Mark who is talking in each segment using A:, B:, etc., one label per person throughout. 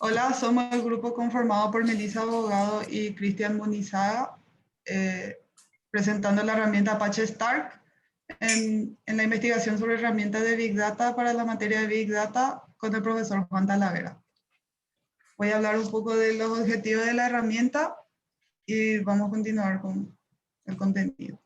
A: Hola, somos el grupo conformado por Melissa Abogado y Cristian Munizaga, presentando la herramienta Apache Spark en la investigación sobre herramientas de Big Data para la materia de Big Data con el profesor Juan Talavera. Voy a hablar un poco de los objetivos de la herramienta y vamos a continuar con el contenido.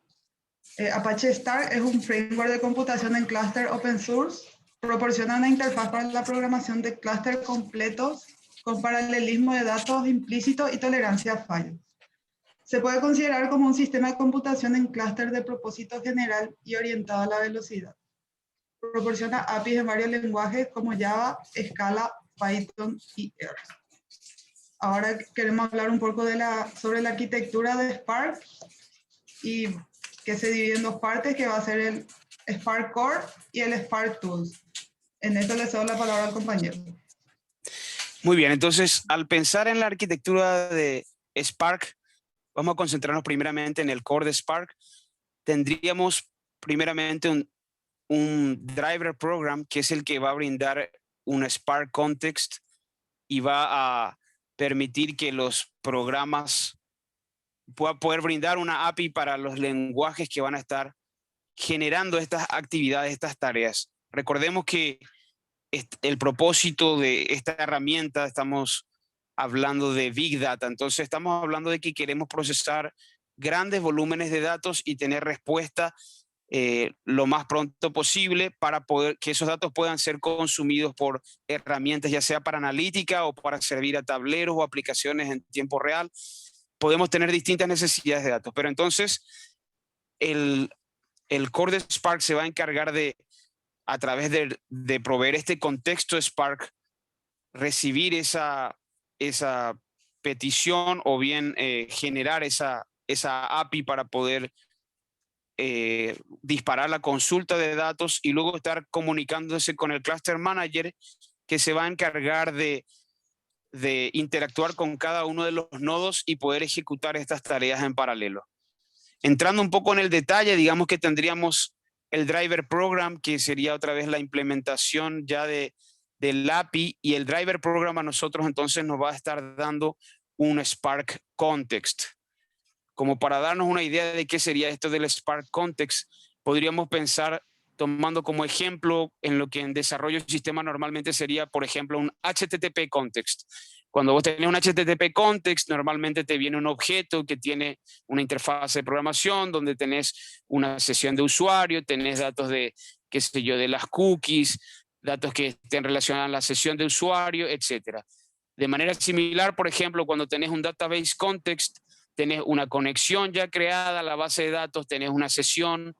A: Apache Spark es un framework de computación en clúster open source. Proporciona una interfaz para la programación de clústeres completos con paralelismo de datos implícito y tolerancia a fallos. Se puede considerar como un sistema de computación en clúster de propósito general y orientado a la velocidad. Proporciona APIs en varios lenguajes como Java, Scala, Python y R. Ahora queremos hablar un poco sobre la arquitectura de Spark y que se divide en dos partes, que va a ser el Spark Core y el Spark Tools. En esto le cedo la palabra al compañero.
B: Muy bien, entonces al pensar en la arquitectura de Spark, vamos a concentrarnos primeramente en el core de Spark. Tendríamos primeramente un driver program que es el que va a brindar un Spark context y va a permitir que los programas puedan poder brindar una API para los lenguajes que van a estar generando estas actividades, estas tareas. Recordemos que el propósito de esta herramienta, estamos hablando de Big Data, entonces estamos hablando de que queremos procesar grandes volúmenes de datos y tener respuesta lo más pronto posible para poder que esos datos puedan ser consumidos por herramientas, ya sea para analítica o para servir a tableros o aplicaciones en tiempo real. Podemos tener distintas necesidades de datos, pero entonces el core de Spark se va a encargar de, a través de proveer este contexto Spark, recibir esa petición o bien generar esa API para poder disparar la consulta de datos y luego estar comunicándose con el Cluster Manager, que se va a encargar de interactuar con cada uno de los nodos y poder ejecutar estas tareas en paralelo. Entrando un poco en el detalle, digamos que tendríamos el driver program, que sería otra vez la implementación ya del API, y el driver program a nosotros entonces nos va a estar dando un Spark context. Como para darnos una idea de qué sería esto del Spark context, podríamos pensar tomando como ejemplo en lo que en desarrollo de sistema normalmente sería, por ejemplo, un HTTP context. Cuando vos tenés un HTTP context, normalmente te viene un objeto que tiene una interfaz de programación donde tenés una sesión de usuario, tenés datos de, qué sé yo, de las cookies, datos que estén relacionados a la sesión de usuario, etc. De manera similar, por ejemplo, cuando tenés un database context, tenés una conexión ya creada a la base de datos, tenés una sesión,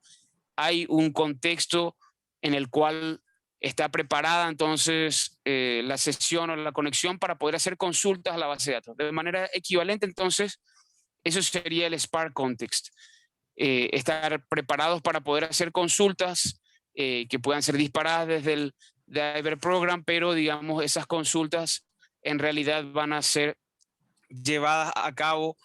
B: hay un contexto en el cual está preparada entonces la sesión o la conexión para poder hacer consultas a la base de datos. De manera equivalente, entonces, eso sería el Spark Context. Estar preparados para poder hacer consultas que puedan ser disparadas desde el driver program, pero digamos esas consultas en realidad van a ser llevadas a cabo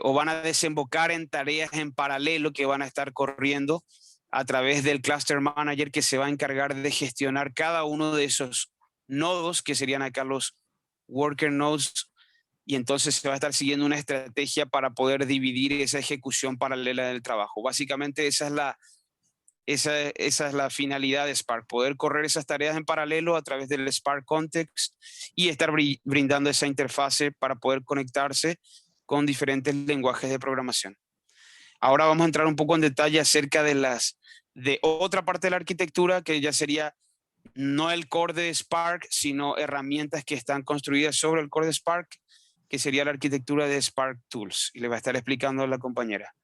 B: o van a desembocar en tareas en paralelo que van a estar corriendo a través del Cluster Manager, que se va a encargar de gestionar cada uno de esos nodos, que serían acá los worker nodes, y entonces se va a estar siguiendo una estrategia para poder dividir esa ejecución paralela del trabajo. Básicamente esa es la finalidad de Spark, poder correr esas tareas en paralelo a través del Spark Context y estar brindando esa interfase para poder conectarse con diferentes lenguajes de programación. Ahora vamos a entrar un poco en detalle acerca de otra parte de la arquitectura, que ya sería no el core de Spark, sino herramientas que están construidas sobre el core de Spark, que sería la arquitectura de Spark Tools. Y le va a estar explicando a la compañera.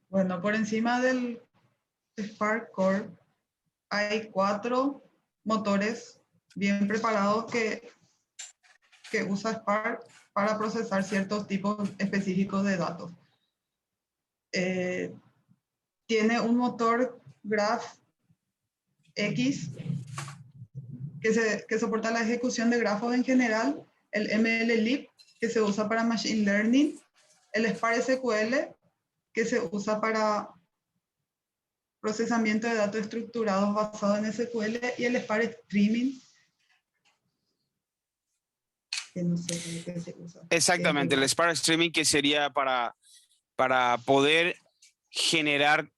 A: Bueno, por encima del Spark Core hay 4 motores bien preparados que usa Spark para procesar ciertos tipos específicos de datos. Tiene un motor GraphX que soporta la ejecución de grafos en general, el MLlib, que se usa para Machine Learning, el Spark SQL, que se usa para procesamiento de datos estructurados basado en SQL, y el Spark Streaming, que no sé para qué se usa.
B: Exactamente, el Spark Streaming, que sería para poder generar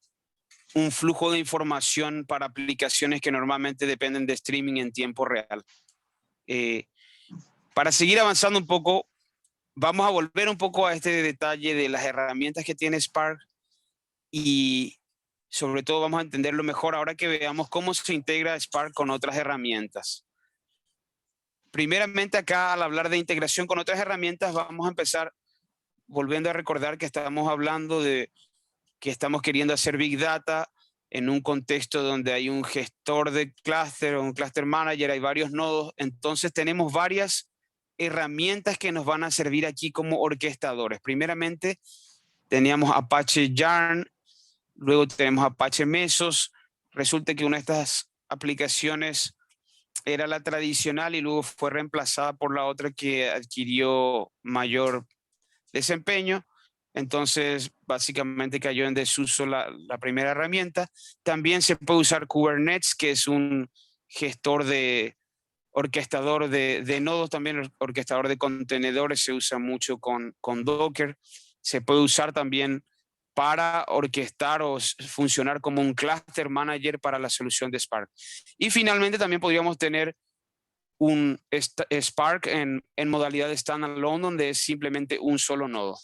B: un flujo de información para aplicaciones que normalmente dependen de streaming en tiempo real. Para seguir avanzando un poco, vamos a volver un poco a este detalle de las herramientas que tiene Spark, y sobre todo vamos a entenderlo mejor ahora que veamos cómo se integra Spark con otras herramientas. Primeramente, acá al hablar de integración con otras herramientas, vamos a empezar volviendo a recordar que estamos hablando de que estamos queriendo hacer Big Data en un contexto donde hay un gestor de clúster o un cluster manager, hay varios nodos. Entonces tenemos varias herramientas que nos van a servir aquí como orquestadores. Primeramente teníamos Apache Yarn, luego tenemos Apache Mesos. Resulta que una de estas aplicaciones era la tradicional y luego fue reemplazada por la otra que adquirió mayor desempeño. Entonces, básicamente cayó en desuso la primera herramienta. También se puede usar Kubernetes, que es un gestor de orquestador de nodos, también orquestador de contenedores, se usa mucho con Docker. Se puede usar también para orquestar o funcionar como un cluster manager para la solución de Spark. Y finalmente también podríamos tener un Spark en modalidad standalone, donde es simplemente un solo nodo.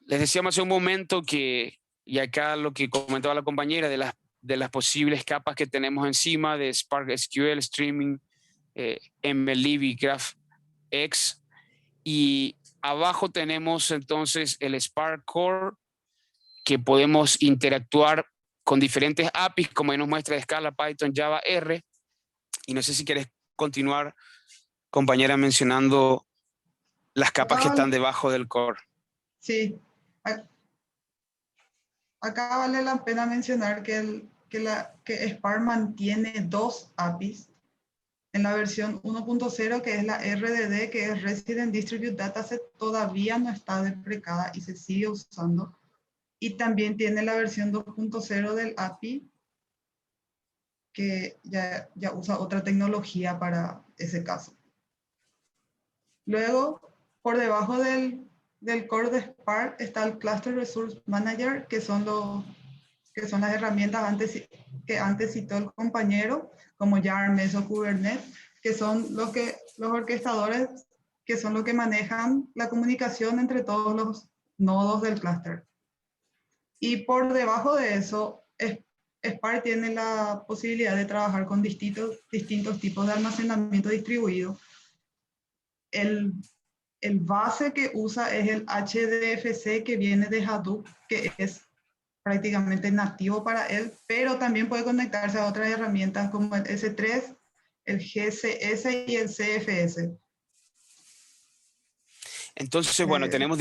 B: Les decíamos hace un momento que, y acá lo que comentaba la compañera, de las posibles capas que tenemos encima de Spark SQL, Streaming, MLlib y GraphX. Y abajo tenemos entonces el Spark Core, que podemos interactuar con diferentes APIs, como ahí nos muestra Scala, Python, Java, R. Y no sé si quieres continuar, compañera, mencionando las capas que están debajo del core.
A: Sí. Acá vale la pena mencionar que Spark mantiene dos APIs en la versión 1.0, que es la RDD, que es Resident Distributed Dataset, todavía no está deprecada y se sigue usando. Y también tiene la versión 2.0 del API, que ya usa otra tecnología para ese caso. Luego, por debajo del core de Spark está el Cluster Resource Manager, que son las herramientas que antes citó el compañero, como Yarn, Meso, Kubernetes, que son los orquestadores, que son los que manejan la comunicación entre todos los nodos del clúster. Y por debajo de eso, Spark tiene la posibilidad de trabajar con distintos tipos de almacenamiento distribuido. El base que usa es el HDFC, que viene de Hadoop, que es prácticamente nativo para él, pero también puede conectarse a otras herramientas como el S3, el GCS y el CFS.
B: Entonces, bueno, tenemos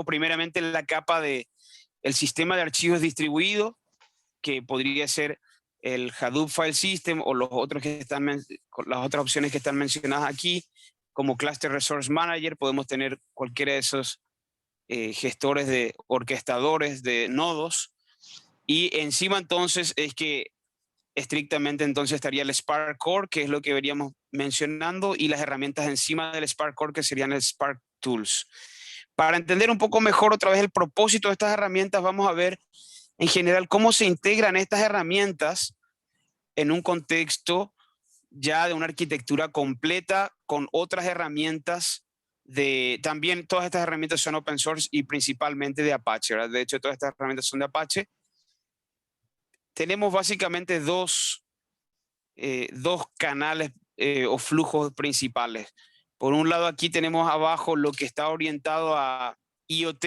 B: primeramente la capa de el sistema de archivos distribuido, que podría ser el Hadoop File System o los otros las otras opciones que están mencionadas aquí, como Cluster Resource Manager. Podemos tener cualquiera de esos gestores de orquestadores de nodos. Y encima entonces es que estrictamente entonces estaría el Spark Core, que es lo que veríamos mencionando, y las herramientas encima del Spark Core, que serían el Spark Tools. Para entender un poco mejor otra vez el propósito de estas herramientas, vamos a ver en general cómo se integran estas herramientas en un contexto ya de una arquitectura completa con otras herramientas. También todas estas herramientas son open source y principalmente de Apache, ¿verdad? De hecho, todas estas herramientas son de Apache. Tenemos básicamente dos canales o flujos principales. Por un lado, aquí tenemos abajo lo que está orientado a IoT.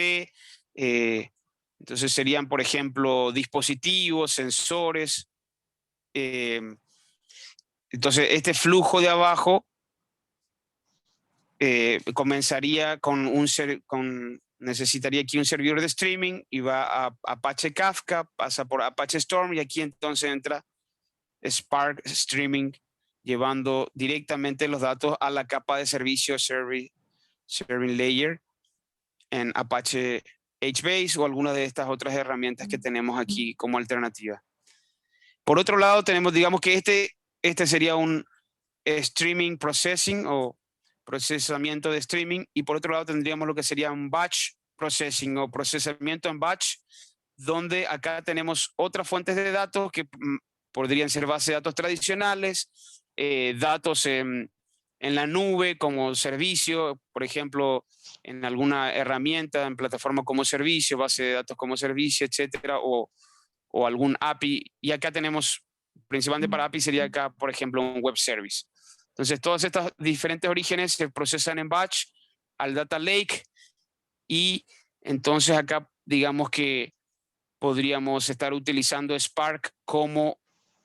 B: Entonces serían, por ejemplo, dispositivos, sensores. Entonces, este flujo de abajo comenzaría necesitaría aquí un servidor de streaming, y va a Apache Kafka, pasa por Apache Storm, y aquí entonces entra Spark Streaming, llevando directamente los datos a la capa de servicio Serving Layer en Apache HBase o alguna de estas otras herramientas que tenemos aquí como alternativa. Por otro lado, tenemos, digamos que este sería un streaming processing o procesamiento de streaming, y por otro lado tendríamos lo que sería un batch processing o procesamiento en batch, donde acá tenemos otras fuentes de datos que podrían ser bases de datos tradicionales, datos en la nube como servicio, por ejemplo, en alguna herramienta, en plataforma como servicio, base de datos como servicio, etcétera, o algún API. Y acá tenemos, principalmente para API sería acá, por ejemplo, un web service. Entonces, todos estos diferentes orígenes se procesan en batch al data lake, y entonces acá digamos que podríamos estar utilizando Spark como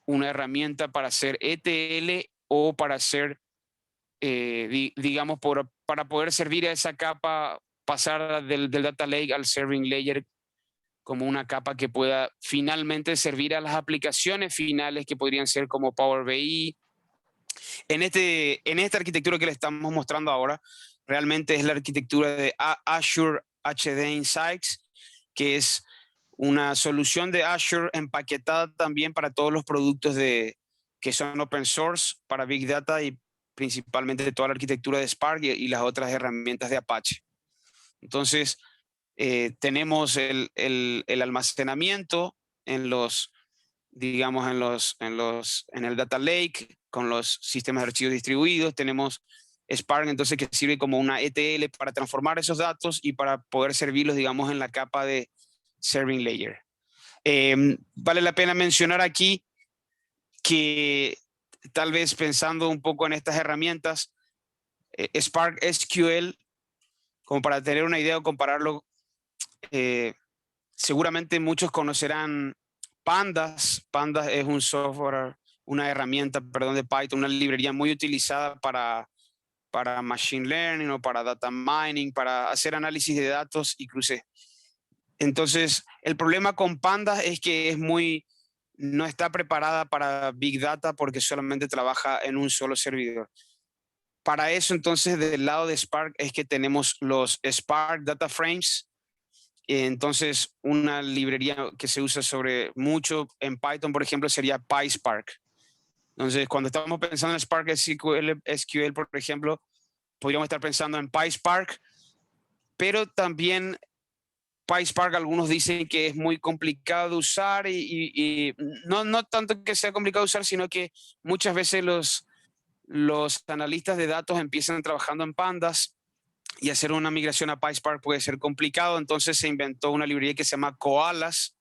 B: una herramienta para hacer ETL o para hacer, digamos, para poder servir a esa capa, pasar del data lake al serving layer como una capa que pueda finalmente servir a las aplicaciones finales que podrían ser como Power BI. En esta arquitectura que le estamos mostrando ahora, realmente es la arquitectura de Azure HD Insights, que es una solución de Azure empaquetada también para todos los productos que son open source para Big Data, y principalmente toda la arquitectura de Spark y las otras herramientas de Apache. Entonces, tenemos el almacenamiento en en el data lake con los sistemas de archivos distribuidos. Tenemos Spark, entonces, que sirve como una ETL para transformar esos datos y para poder servirlos, digamos, en la capa de serving layer. Vale la pena mencionar aquí que, tal vez pensando un poco en estas herramientas, Spark SQL, como para tener una idea o compararlo, seguramente muchos conocerán Pandas. Pandas es un software, una herramienta, perdón, de Python, una librería muy utilizada para machine learning o para data mining, para hacer análisis de datos y cruce. Entonces, el problema con Pandas es que no está preparada para Big Data porque solamente trabaja en un solo servidor. Para eso, entonces, del lado de Spark es que tenemos los Spark Data Frames. Entonces, una librería que se usa mucho en Python, por ejemplo, sería PySpark. Entonces, cuando estamos pensando en Spark SQL, por ejemplo, podríamos estar pensando en PySpark, pero también PySpark, algunos dicen que es muy complicado de usar, y no tanto que sea complicado de usar, sino que muchas veces los analistas de datos empiezan trabajando en Pandas, y hacer una migración a PySpark puede ser complicado. Entonces se inventó una librería que se llama Koalas.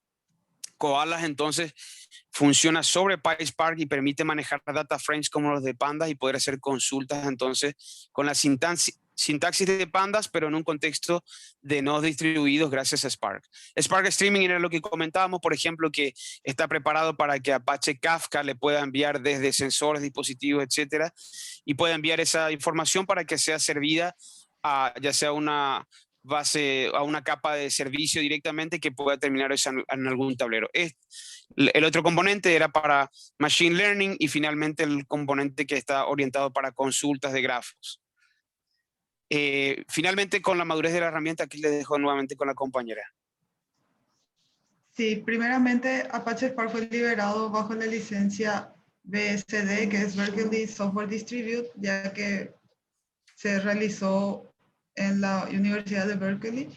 B: Koalas entonces funciona sobre PySpark y permite manejar data frames como los de Pandas y poder hacer consultas entonces con la sintaxis de Pandas, pero en un contexto de nodos distribuidos gracias a Spark. Spark Streaming era lo que comentábamos, por ejemplo, que está preparado para que Apache Kafka le pueda enviar desde sensores, dispositivos, etcétera, y pueda enviar esa información para que sea servida a ya sea una base, a una capa de servicio directamente, que pueda terminar eso en algún tablero. El otro componente era para Machine Learning, y finalmente el componente que está orientado para consultas de grafos. Finalmente, con la madurez de la herramienta, aquí le dejo nuevamente con la compañera.
A: Sí, primeramente Apache Spark fue liberado bajo la licencia BSD, que es Berkeley Software Distribute, ya que se realizó en la Universidad de Berkeley.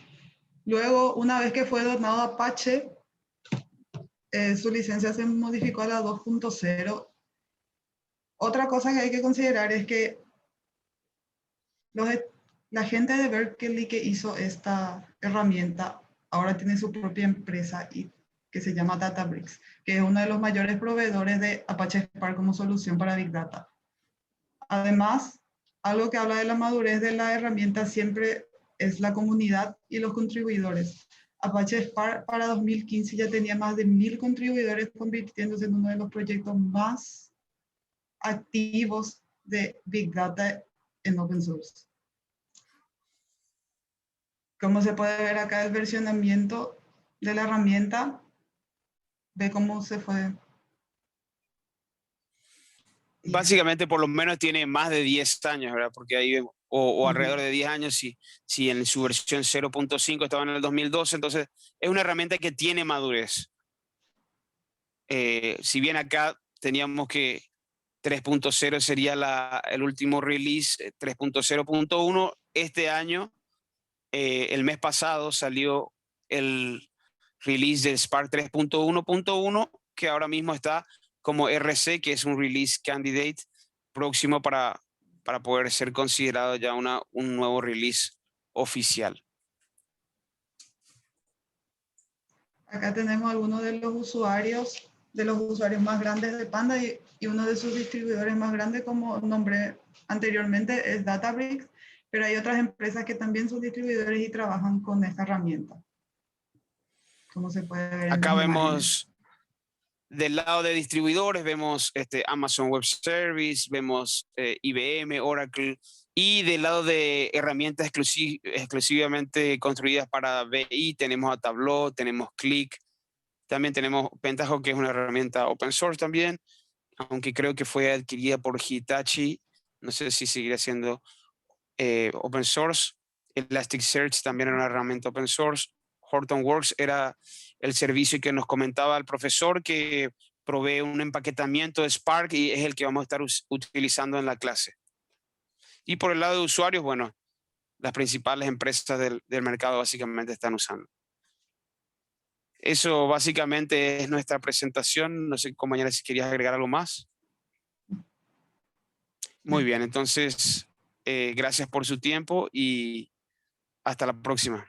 A: Luego, una vez que fue donado a Apache, su licencia se modificó a la 2.0. Otra cosa que hay que considerar es que la gente de Berkeley que hizo esta herramienta ahora tiene su propia empresa que se llama Databricks, que es uno de los mayores proveedores de Apache Spark como solución para Big Data. Además, algo que habla de la madurez de la herramienta siempre es la comunidad y los contribuidores. Apache Spark para 2015 ya tenía más de 1000 contribuidores, convirtiéndose en uno de los proyectos más activos de Big Data en open source. Como se puede ver acá, el versionamiento de la herramienta, ve cómo se fue.
B: básicamente por lo menos tiene más de 10 años, ¿verdad? Porque ahí, o alrededor
A: Ujú.
B: de 10 años, si en su versión 0.5 estaba en el 2012, entonces es una herramienta que tiene madurez. Si bien acá teníamos que 3.0 sería el último release, 3.0.1, este año, el mes pasado salió el release del Spark 3.1.1, que ahora mismo está como RC, que es un release candidate próximo para poder ser considerado ya un nuevo release oficial.
A: Acá tenemos algunos de los usuarios más grandes de Panda y uno de sus distribuidores más grandes, como nombré anteriormente, es Databricks, pero hay otras empresas que también son distribuidores y trabajan con esta herramienta, como se puede ver en
B: Acá
A: las imágenes.
B: vemos del lado de distribuidores, vemos Amazon Web Service, vemos IBM, Oracle, y del lado de herramientas exclusivamente construidas para BI, tenemos a Tableau, tenemos Qlik, también tenemos Pentaho, que es una herramienta open source también, aunque creo que fue adquirida por Hitachi, no sé si seguirá siendo open source. Elasticsearch también era una herramienta open source. Hortonworks era el servicio que nos comentaba el profesor, que provee un empaquetamiento de Spark y es el que vamos a estar utilizando en la clase. Y por el lado de usuarios, bueno, las principales empresas del mercado básicamente están usando. Eso básicamente es nuestra presentación. No sé, compañera, si querías agregar algo más. Muy bien, entonces, gracias por su tiempo y hasta la próxima.